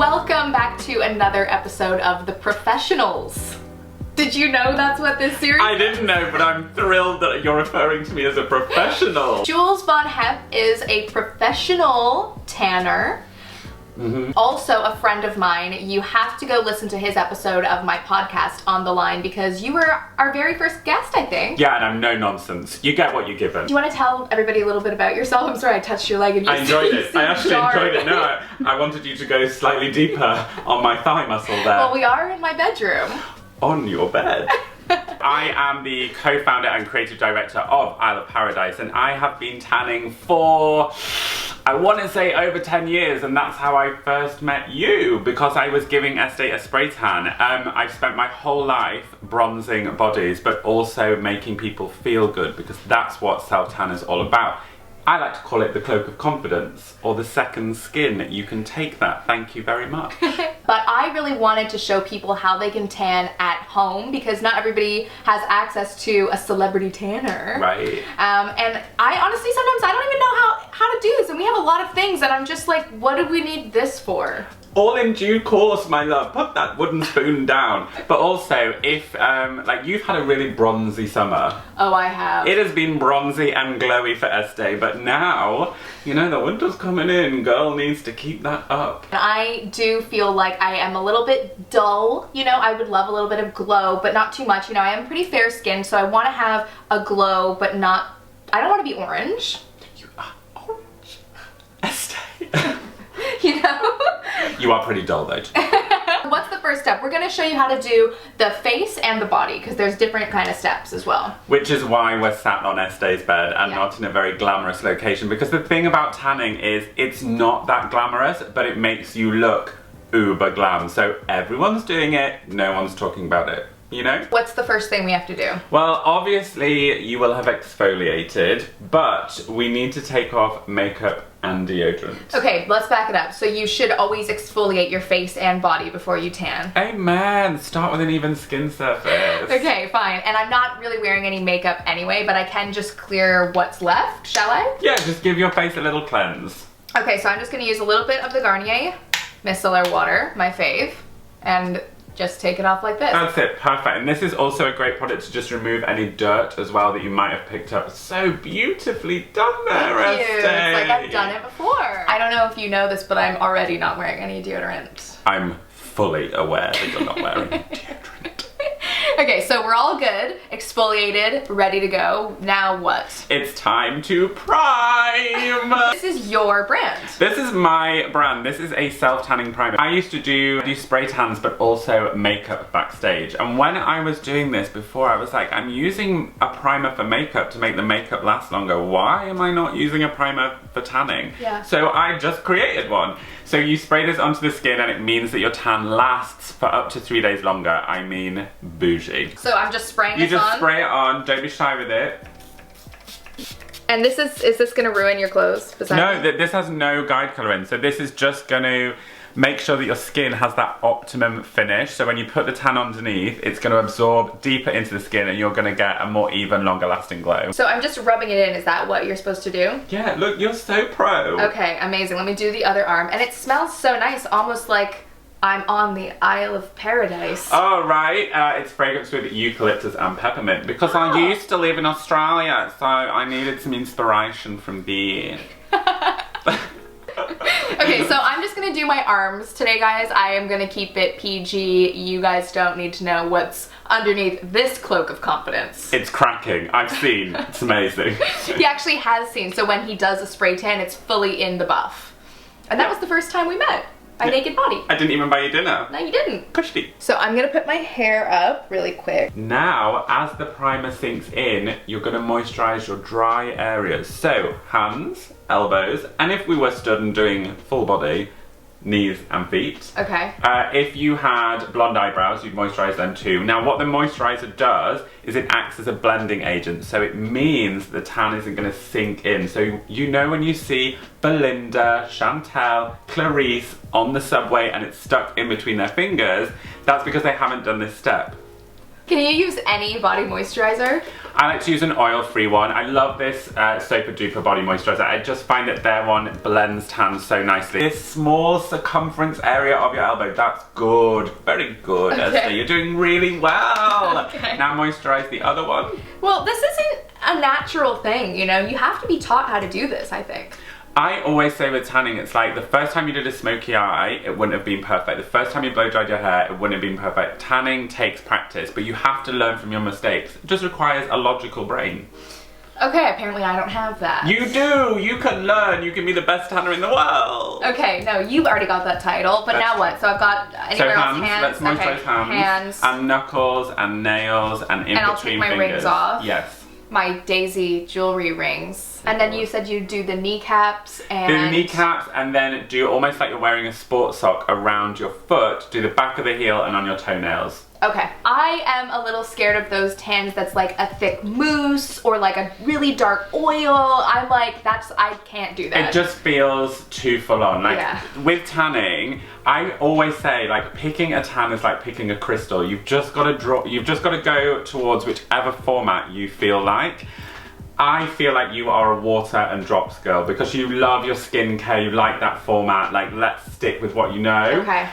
Welcome back to another episode of The Professionals. Did you know that's what this series is? I didn't know, but I'm thrilled that you're referring to me as a professional. Jules Von Hep is a professional tanner. Also a friend of mine. You have to go listen to his episode of my podcast, On the Line, because you were our very first guest, I think. Yeah, and I'm no nonsense. You get what you're given. Do you want to tell everybody a little bit about yourself? I'm sorry I touched your leg and you I enjoyed it. I actually enjoyed it. No, I wanted you to go slightly deeper on my thigh muscle there. Well, we are in my bedroom. On your bed. I am the co-founder and creative director of Isle of Paradise, and I have been tanning for, I want to say, over 10 years, and that's how I first met you, because I was giving Estée a spray tan. I've spent my whole life bronzing bodies, but also making people feel good, because that's what self-tan is all about. I like to call it the cloak of confidence, or the second skin. You can take that, thank you very much. But I really wanted to show people how they can tan at home, because not everybody has access to a celebrity tanner. Right. And I honestly, sometimes I don't even know how to do this, and we have a lot of things, and I'm just like, what do we need this for? All in due course, my love. Put that wooden spoon down. But also, if, like, you've had a really bronzy summer. Oh, I have. It has been bronzy and glowy for Estée, but now, you know, the winter's coming in. Girl needs to keep that up. I do feel like I am a little bit dull. You know, I would love a little bit of glow, but not too much. You know, I am pretty fair skinned, so I want to have a glow, but not, I don't want to be orange. You are orange. Estée. You know? You are pretty dull though. What's the first step? We're going to show you how to do the face and the body, because there's different kind of steps as well. Which is why we're sat on Estée's bed and not in a very glamorous location, because the thing about tanning is it's not that glamorous, but it makes you look uber glam. So everyone's doing it, no one's talking about it. You know? What's the first thing we have to do? Well, obviously you will have exfoliated, but we need to take off makeup and deodorant. Okay, let's back it up. So you should always exfoliate your face and body before you tan. Amen. Start with an even skin surface. Okay, fine. And I'm not really wearing any makeup anyway, but I can just clear what's left, shall I? Yeah, just give your face a little cleanse. Okay, so I'm just gonna use a little bit of the Garnier Micellar water, my fave, and just take it off like this. That's it, perfect. And this is also a great product to just remove any dirt as well that you might have picked up. So beautifully done there, Thank you. Estée. It's like I've done it before. I don't know if you know this, but I'm already not wearing any deodorant. I'm fully aware that you're not wearing deodorant. Okay, so we're all good, exfoliated, ready to go. Now what? It's time to prime! This is your brand. This is my brand. This is a self-tanning primer. I used to do spray tans, but also makeup backstage. And when I was doing this before, I was like, I'm using a primer for makeup to make the makeup last longer. Why am I not using a primer for tanning? Yeah. So I just created one. So you spray this onto the skin and it means that your tan lasts for up to 3 days longer. I mean, bougie. So I'm just spraying You this on? just spray it on, don't be shy with it. And this is this gonna ruin your clothes? No, this has no guide colour in. So this is just gonna make sure that your skin has that optimum finish. So when you put the tan underneath, it's gonna absorb deeper into the skin and you're gonna get a more even, longer lasting glow. So I'm just rubbing it in, is that what you're supposed to do? Yeah, look, you're so pro. Okay, amazing. Let me do the other arm. And it smells so nice, almost like I'm on the Isle of Paradise. Oh, right. It's fragrance with eucalyptus and peppermint, because I used to live in Australia, so I needed some inspiration from there. Okay, so I'm just gonna do my arms today, guys. I am gonna keep it PG. You guys don't need to know what's underneath this cloak of confidence. It's cracking. I've seen. It's amazing. He actually has seen, so when he does a spray tan, it's fully in the buff. And that was the first time we met. My naked body. I didn't even buy you dinner. No, you didn't. Cushy. So I'm gonna put my hair up really quick. Now, as the primer sinks in, you're gonna moisturize your dry areas. So, hands, elbows, and if we were stood and doing full body, knees and feet. Okay. If you had blonde eyebrows, you'd moisturize them too. Now, what the moisturizer does is it acts as a blending agent, so it means the tan isn't gonna sink in. So you know when you see Belinda, Chantel, Clarice on the subway and it's stuck in between their fingers, that's because they haven't done this step. Can you use any body moisturizer? I like to use an oil-free one. I love this Super Duper body moisturizer. I just find that their one blends tan so nicely. This small circumference area of your elbow, that's good. Very good, Okay. Estée. You're doing really well. Okay. Now moisturize the other one. Well, this isn't a natural thing, you know? You have to be taught how to do this, I think. I always say with tanning, it's like the first time you did a smoky eye, it wouldn't have been perfect. The first time you blow dried your hair, it wouldn't have been perfect. Tanning takes practice, but you have to learn from your mistakes. It just requires a logical brain. Okay, apparently I don't have that. You do! You can learn! You can be the best tanner in the world! Okay, no, you've already got that title, but now what? So I've got anywhere else? Hands? Let's moisturize hands. And knuckles, and nails, and in and I'll between take my fingers. rings off. Yes. My daisy jewelry rings. And then you said you do the kneecaps and... Do the kneecaps and then do almost like you're wearing a sports sock around your foot. Do the back of the heel and on your toenails. Okay. I am a little scared of those tans that's like a thick mousse or like a really dark oil. I'm like, I can't do that. It just feels too full on. Like with tanning, I always say like picking a tan is like picking a crystal. You've just got to go towards whichever format you feel like. I feel like you are a water and drops girl because you love your skincare, you like that format, like let's stick with what you know. Okay.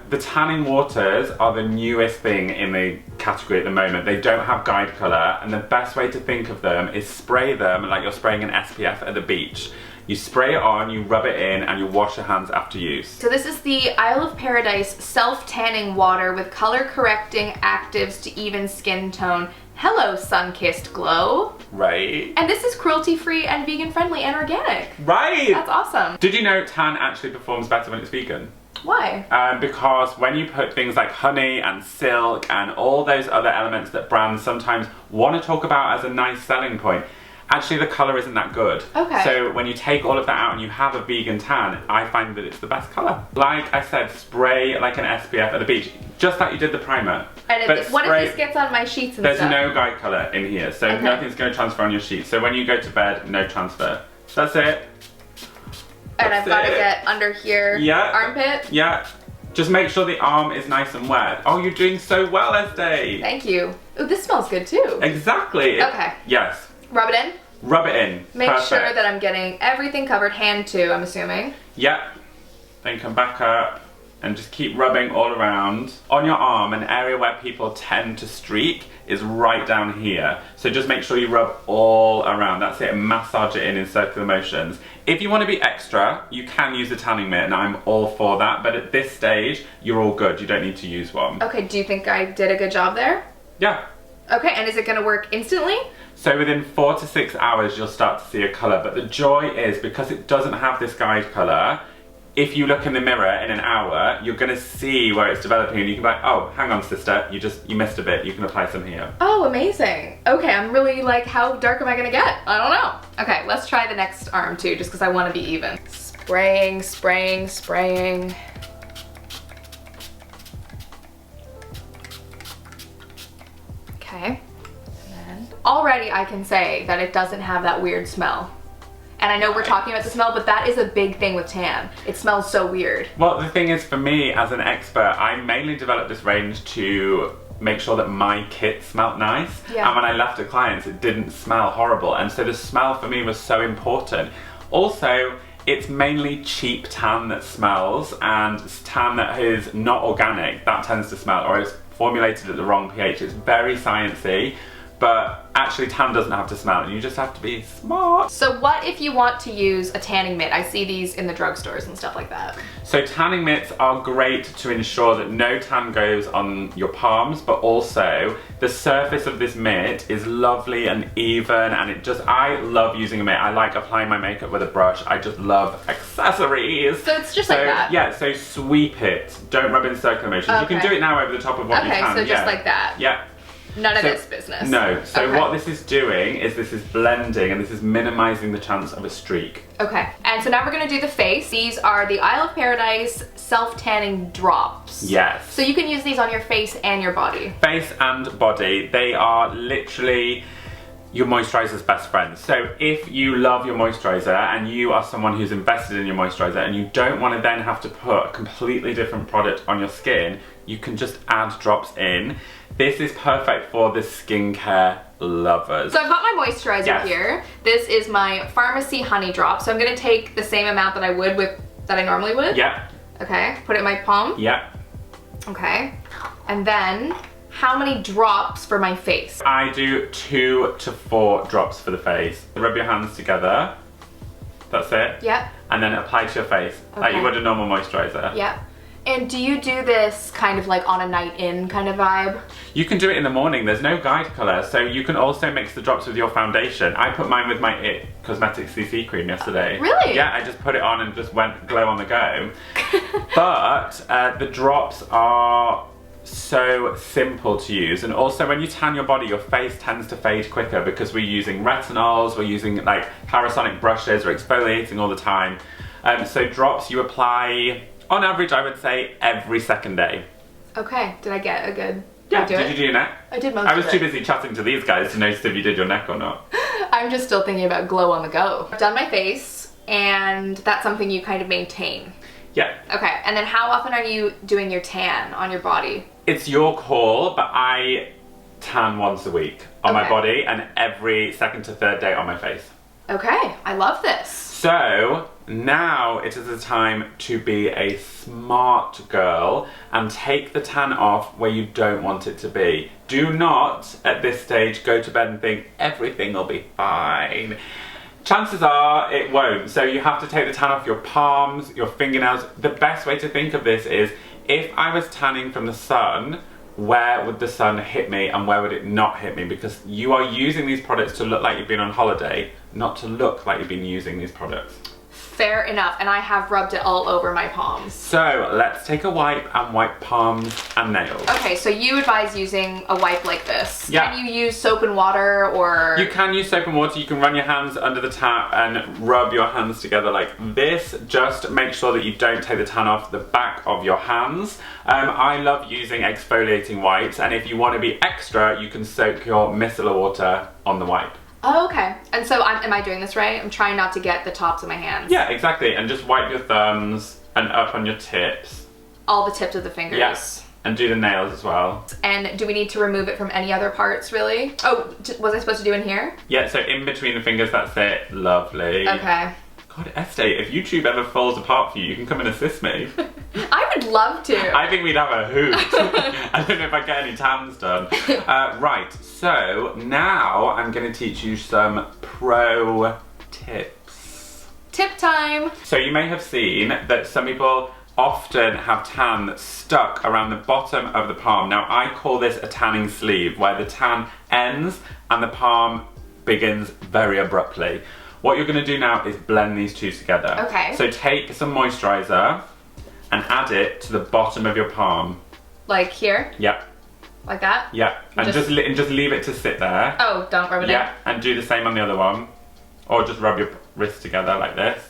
The tanning waters are the newest thing in the category at the moment. They don't have guide colour and the best way to think of them is spray them like you're spraying an SPF at the beach. You spray it on, you rub it in, and you wash your hands after use. So this is the Isle of Paradise self-tanning water with color-correcting actives to even skin tone. Hello, sun-kissed glow. Right. And this is cruelty-free and vegan-friendly and organic. Right. That's awesome. Did you know tan actually performs better when it's vegan? Why? Because when you put things like honey and silk and all those other elements that brands sometimes want to talk about as a nice selling point, actually the colour isn't that good. Okay. So when you take all of that out and you have a vegan tan, I find that it's the best colour. Like I said, spray like an SPF at the beach, just like you did the primer. And what if this gets on my sheets and there's stuff? There's no guide colour in here, so nothing's going to transfer on your sheets. So when you go to bed, no transfer. That's it. And I've got to get under here, armpit? Yeah. Just make sure the arm is nice and wet. Oh, you're doing so well, Estée. Thank you. Oh, this smells good too. Exactly. Okay. Yes. Rub it in? Rub it in. Make Perfect. sure that I'm getting everything covered, hand too, I'm assuming. Yep. Then come back up and just keep rubbing all around. On your arm, an area where people tend to streak is right down here. So just make sure you rub all around. That's it, and massage it in circular motions. If you want to be extra, you can use a tanning mitt, and I'm all for that. But at this stage, you're all good. You don't need to use one. Okay, do you think I did a good job there? Yeah. Okay, and is it going to work instantly? So within 4 to 6 hours, you'll start to see a colour. But the joy is, because it doesn't have this guide colour, if you look in the mirror in an hour, you're going to see where it's developing and you can be like, oh, hang on sister, you missed a bit, you can apply some here. Oh, amazing. Okay, I'm really like, how dark am I going to get? I don't know. Okay, let's try the next arm too, just because I want to be even. Spraying, spraying, spraying. Okay. And then already I can say that it doesn't have that weird smell. And I know we're talking about the smell, but that is a big thing with tan. It smells so weird. Well, the thing is, for me, as an expert, I mainly developed this range to make sure that my kit smelled nice. Yeah. And when I left to clients, it didn't smell horrible. And so the smell for me was so important. Also, it's mainly cheap tan that smells, and tan that is not organic, that tends to smell, or it's formulated at the wrong pH. It's very sciencey. But actually tan doesn't have to smell, and you just have to be smart. So what if you want to use a tanning mitt? I see these in the drugstores and stuff like that. So tanning mitts are great to ensure that no tan goes on your palms, but also the surface of this mitt is lovely and even, and I love using a mitt. I like applying my makeup with a brush. I just love accessories. So it's just like that? Yeah, so sweep it. Don't rub in circular motions. Okay. You can do it now over the top of what you can. Okay, so just like that. Yeah. None of this business. No, so what this is doing is this is blending and this is minimizing the chance of a streak. Okay, and so now we're gonna do the face. These are the Isle of Paradise self-tanning drops. Yes. So you can use these on your face and your body. Face and body. They are literally, your moisturizer's best friend. So if you love your moisturizer and you are someone who's invested in your moisturizer and you don't want to then have to put a completely different product on your skin, you can just add drops in. This is perfect for the skincare lovers. So I've got my moisturizer here. This is my Pharmacy Honey Drop. So I'm gonna take the same amount that I would that I normally would. Yeah. Okay, put it in my palm. Yeah. Okay, and then how many drops for my face? I do 2 to 4 drops for the face. Rub your hands together. That's it. Yep. And then apply to your face, like you would a normal moisturizer. Yep. And do you do this kind of like on a night in kind of vibe? You can do it in the morning. There's no guide color, so you can also mix the drops with your foundation. I put mine with my It Cosmetics CC cream yesterday. Really? Yeah, I just put it on and just went glow on the go. But the drops are so simple to use, and also when you tan your body, your face tends to fade quicker because we're using retinols, we're using like Parasonic brushes, we're exfoliating all the time. So drops you apply, on average I would say every second day. Okay, did I get a good... Yeah, did you do your neck? I did most of it. I was too busy chatting to these guys to notice if you did your neck or not. I'm just still thinking about glow on the go. I've done my face, and that's something you kind of maintain. Yeah. Okay, and then how often are you doing your tan on your body? It's your call, but I tan once a week on my body and every second to third day on my face. Okay, I love this. So now it is the time to be a smart girl and take the tan off where you don't want it to be. Do not, at this stage, go to bed and think everything will be fine. Chances are it won't. So you have to take the tan off your palms, your fingernails. The best way to think of this is, if I was tanning from the sun, where would the sun hit me and where would it not hit me? Because you are using these products to look like you've been on holiday, not to look like you've been using these products. Fair enough, and I have rubbed it all over my palms. So let's take a wipe and wipe palms and nails. Okay, so you advise using a wipe like this. Yeah. Can you use soap and water or... You can use soap and water. You can run your hands under the tap and rub your hands together like this. Just make sure that you don't take the tan off the back of your hands. I love using exfoliating wipes, and if you want to be extra, you can soak your micellar water on the wipe. Oh, okay. And so am I doing this right? I'm trying not to get the tops of my hands. Yeah, exactly. And just wipe your thumbs and up on your tips. All the tips of the fingers. Yes. And do the nails as well. And do we need to remove it from any other parts, really? Oh, was I supposed to do in here? Yeah, so in between the fingers, that's it. Lovely. Okay. God, Estée, if YouTube ever falls apart for you, you can come and assist me. I would love to. I think we'd have a hoot. I don't know if I get any tans done. Right, so now I'm going to teach you some pro tips. Tip time. So you may have seen that some people often have tan that's stuck around the bottom of the palm. Now I call this a tanning sleeve, where the tan ends and the palm begins very abruptly. What you're going to do now is blend these two together. Okay. So take some moisturiser and add it to the bottom of your palm. Like here? Yeah. Like that? Yeah. And just leave it to sit there. Oh, don't rub it in. Yeah, and do the same on the other one. Or just rub your wrists together like this.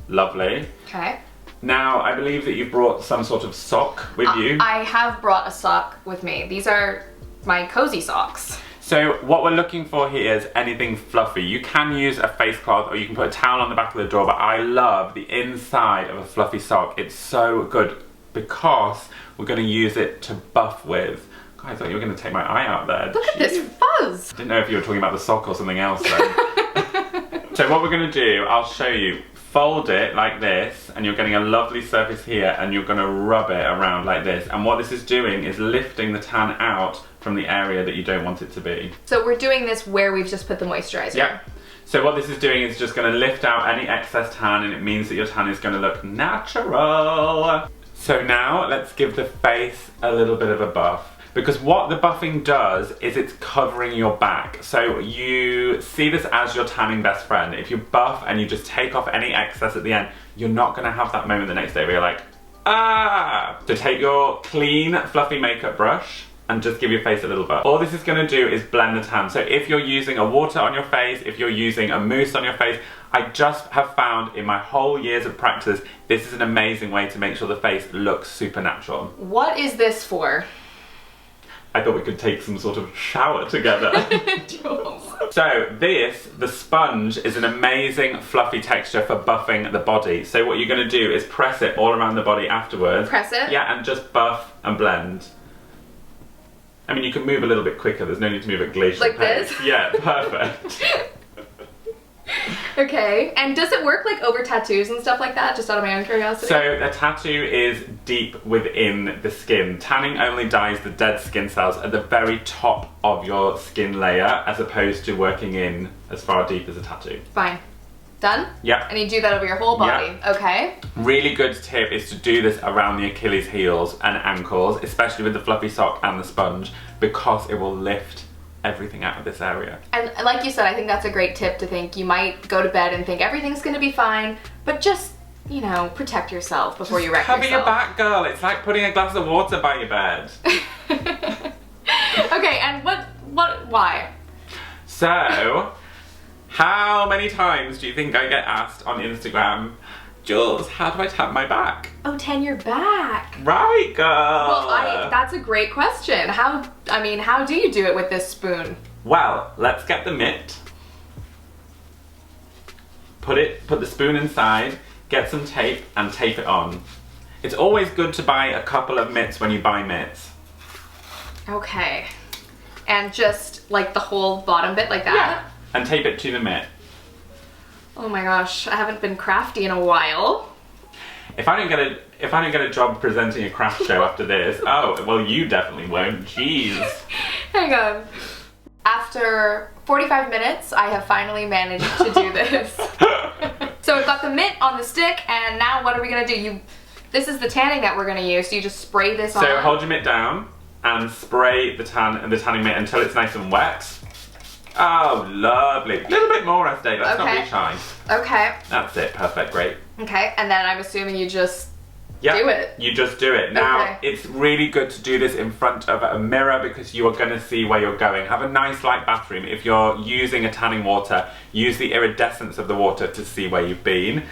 Lovely. Okay. Now, I believe that you've brought some sort of sock with you. I have brought a sock with me. These are my cozy socks. So what we're looking for here is anything fluffy. You can use a face cloth or you can put a towel on the back of the door, but I love the inside of a fluffy sock. It's so good because we're going to use it to buff with. God, I thought you were going to take my eye out there. Look at this fuzz. I didn't know if you were talking about the sock or something else then. So what we're going to do, I'll show you. Fold it like this, and you're getting a lovely surface here, and you're going to rub it around like this. And what this is doing is lifting the tan out from the area that you don't want it to be. So we're doing this where we've just put the moisturizer. Yeah. So what this is doing is just going to lift out any excess tan, and it means that your tan is going to look natural. So now let's give the face a little bit of a buff. Because what the buffing does is it's covering your back. So you see this as your tanning best friend. If you buff and you just take off any excess at the end, you're not going to have that moment the next day where you're like, ah! So take your clean, fluffy makeup brush and just give your face a little buff. All this is going to do is blend the tan. So if you're using a water on your face, if you're using a mousse on your face, I just have found in my whole years of practice, this is an amazing way to make sure the face looks super natural. What is this for? I thought we could take some sort of shower together. Jules. So the sponge is an amazing fluffy texture for buffing the body. So what you're going to do is press it all around the body afterwards. Press it? Yeah, and just buff and blend. I mean, you can move a little bit quicker. There's no need to move at glacial like pace. This? Yeah, perfect. Okay, and does it work like over tattoos and stuff like that, just out of my own curiosity? So the tattoo is deep within the skin. Tanning only dyes the dead skin cells at the very top of your skin layer, as opposed to working in as far deep as a tattoo. Fine. Done? Yeah. And you do that over your whole body? Yeah. Okay. Really good tip is to do this around the Achilles heels and ankles, especially with the fluffy sock and the sponge, because it will lift everything out of this area. And like you said, I think that's a great tip to think. You might go to bed and think everything's gonna be fine, but just, you know, protect yourself before you wreck Cover yourself. your back, girl. It's like putting a glass of water by your bed. Okay, and why? So, how many times do you think I get asked on Instagram, Jules, how do I tap my back? Oh, tan your back. Right, girl. Well, that's a great question. How do you do it with this spoon? Well, let's get the mitt. Put the spoon inside, get some tape and tape it on. It's always good to buy a couple of mitts when you buy mitts. Okay. And just like the whole bottom bit like that? Yeah. And tape it to the mitt. Oh my gosh, I haven't been crafty in a while. If I don't get a job presenting a craft show after this, oh, well, you definitely won't. Jeez. Hang on. After 45 minutes, I have finally managed to do this. So we've got the mitt on the stick, and now what are we gonna do? This is the tanning that we're gonna use, so you just spray this on. So hold your mitt down and spray the tanning mitt until it's nice and wet. Oh, lovely. A little bit more, Estée. Let's not be shy. Okay. That's it. Perfect. Great. Okay, and then I'm assuming you just do it. You just do it. Now, okay. It's really good to do this in front of a mirror because you are going to see where you're going. Have a nice light bathroom. If you're using a tanning water, use the iridescence of the water to see where you've been.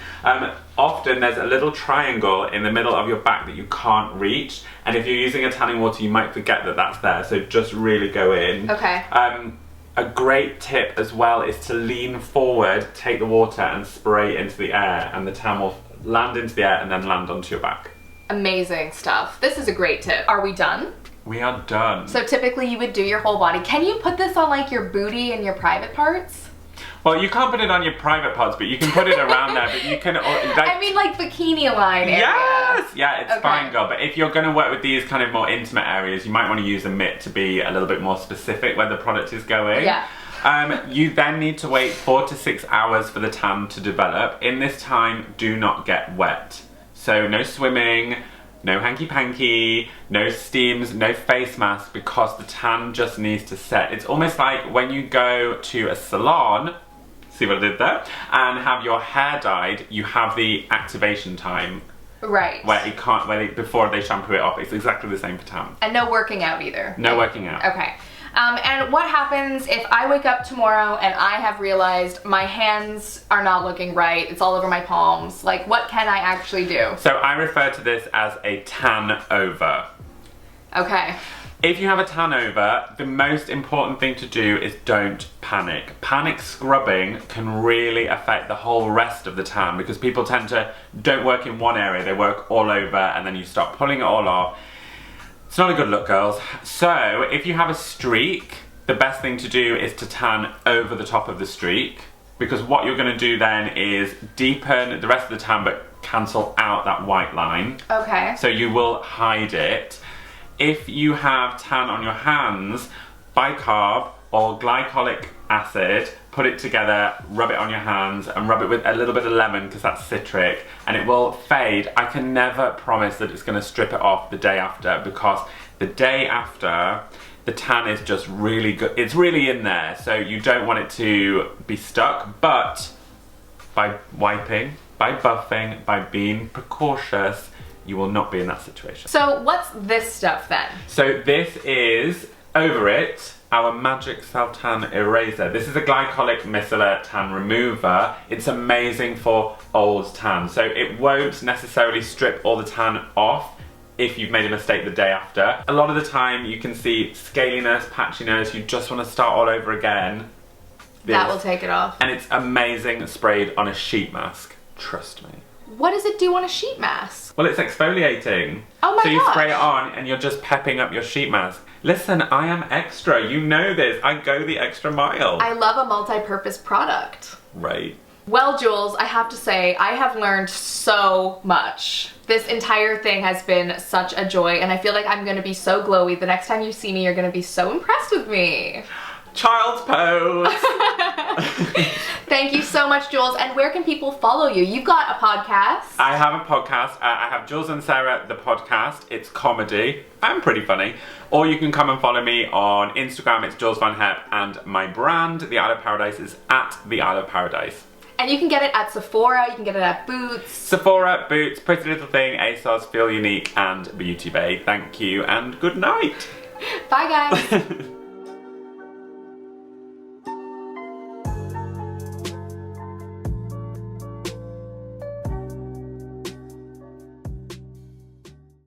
Often there's a little triangle in the middle of your back that you can't reach, and if you're using a tanning water, you might forget that that's there, so just really go in. Okay. A great tip as well is to lean forward, take the water and spray into the air, and the tan will land into the air and then land onto your back. Amazing stuff. This is a great tip. Are we done? We are done. So typically you would do your whole body. Can you put this on like your booty and your private parts? Well, you can't put it on your private parts, but you can put it around there, but you can... I mean like bikini line area. Yes! Yeah, it's okay. fine, girl. But if you're going to work with these kind of more intimate areas, you might want to use a mitt to be a little bit more specific where the product is going. Yeah. You then need to wait 4 to 6 hours for the tan to develop. In this time, do not get wet. So no swimming, no hanky-panky, no steams, no face mask, because the tan just needs to set. It's almost like when you go to a salon, see what I did there, and have your hair dyed, you have the activation time. Right. Before they shampoo it off. It's exactly the same for tan. And no working out either. No working out. Okay. And what happens if I wake up tomorrow and I have realized my hands are not looking right, it's all over my palms, like what can I actually do? So I refer to this as a tan over. Okay. If you have a tan over, the most important thing to do is don't panic. Panic scrubbing can really affect the whole rest of the tan because people don't work in one area, they work all over and then you start pulling it all off. It's not a good look, girls. So if you have a streak, the best thing to do is to tan over the top of the streak, because what you're going to do then is deepen the rest of the tan but cancel out that white line. Okay. So you will hide it. If you have tan on your hands, bicarb or glycolic acid, put it together, rub it on your hands and rub it with a little bit of lemon because that's citric and it will fade. I can never promise that it's going to strip it off the day after, because the day after the tan is just really good. It's really in there, so you don't want it to be stuck, but by wiping, by buffing, by being precautious, you will not be in that situation. So what's this stuff then? So this is Over It, our Magic Self-Tan Eraser. This is a glycolic micellar tan remover. It's amazing for old tan. So it won't necessarily strip all the tan off if you've made a mistake the day after. A lot of the time you can see scaliness, patchiness, you just want to start all over again. That will take it off. And it's amazing sprayed on a sheet mask. Trust me. What does it do on a sheet mask? Well, it's exfoliating. Oh my So you gosh. spray it on and you're just pepping up your sheet mask. Listen, I am extra. You know this. I go the extra mile. I love a multi-purpose product. Right. Well, Jules, I have to say, I have learned so much. This entire thing has been such a joy, and I feel like I'm gonna be so glowy. The next time you see me, you're gonna be so impressed with me. Child's pose. Thank you so much, Jules. And where can people follow you? You've got a podcast. I have a podcast. I have Jules and Sarah, the podcast. It's comedy. I'm pretty funny. Or you can come and follow me on Instagram. It's Jules Von Hep. And my brand, The Isle of Paradise, is at The Isle of Paradise. And you can get it at Sephora, you can get it at Boots. Sephora, Boots, Pretty Little Thing, ASOS, Feel Unique, and Beauty Bay. Thank you and good night. Bye, guys.